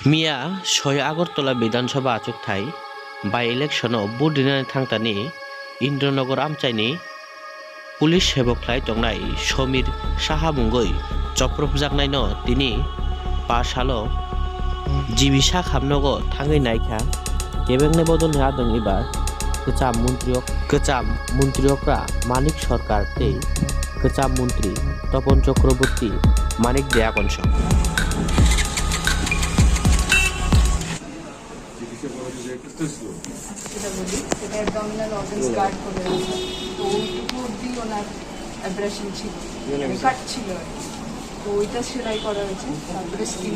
मिया सय आगरतला विधानसभा आचुकथाय बाय इलेक्शनाव भोट दिनानै थांतानि इन्द्रनगर आमचाइनि पुलिस सेबक ख्लाय तंनाय समीर साहा मुंगै चप्रपजाक नायनो तिनि पासालो जीविसा खामनगो थाङै नायखा केबेंने बदल हादों एबार गोजाम मन्त्रियकरा मानिक सरकार ते गोजाम मन्त्री तपन चक्रवर्ती मानिक देया कनस abdominal organs guard করে আছে তো ওইটুকু অবধি ওনার অ্যাব্রেশন ছিল কাট ছিল তো ওইটা সেলাই করা হয়েছে তারপরে স্কিন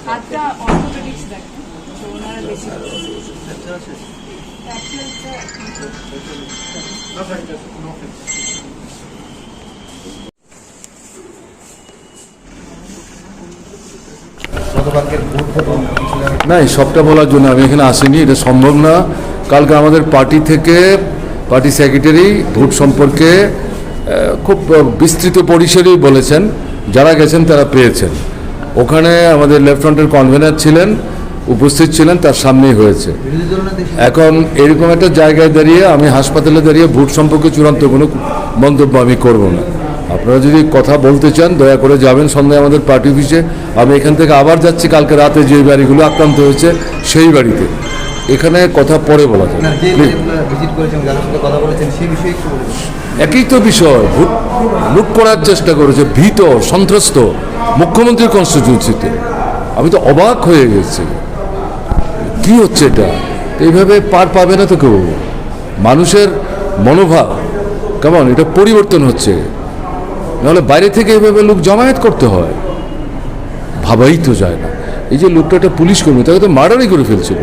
হাতটা অর্থোপেডিক্স দেখেন তো ওনারা বেশি না সবটা বলার জন্য আমি এখানে আসিনি, এটা সম্ভব না। কালকে আমাদের পার্টি থেকে পার্টি সেক্রেটারি ভোট সম্পর্কে খুব বিস্তৃত পরিসরেই বলেছেন, যারা গেছেন তারা পেয়েছেন। ওখানে আমাদের লেফটেন্যান্টের কনভেনার ছিলেন, উপস্থিত ছিলেন, তার সামনেই হয়েছে। এখন এরকম একটা জায়গায় দাঁড়িয়ে আমি হাসপাতালে দাঁড়িয়ে ভোট সম্পর্কে চূড়ান্ত কোনো মন্তব্য আমি করব না। আপনারা যদি কথা বলতে চান দয়া করে যাবেন সন্ধ্যায় আমাদের পার্টি অফিসে। আমি এখান থেকে আবার যাচ্ছি কালকে রাতে যে বাড়িগুলো আক্রান্ত হয়েছে সেই বাড়িতে। এখানে কথা পরে বলা যায়। একই তো বিষয়, ভোট লুট করার চেষ্টা করেছে, ভীত সন্ত্রস্ত মুখ্যমন্ত্রীর কনস্টিটিউন্সিতে। আমি তো অবাক হয়ে গেছি, কি হচ্ছে এটা? এইভাবে পার পাবে না তো কেউ। মানুষের মনোভাব কেমন এটা পরিবর্তন হচ্ছে, নাহলে বাইরে থেকে এইভাবে লোক জমায়েত করতে হয়, ভাবাই তো যায় না। এই যে লোকটা একটা পুলিশ কর্মী, তাকে তো মার্ডারই করে ফেলছিল।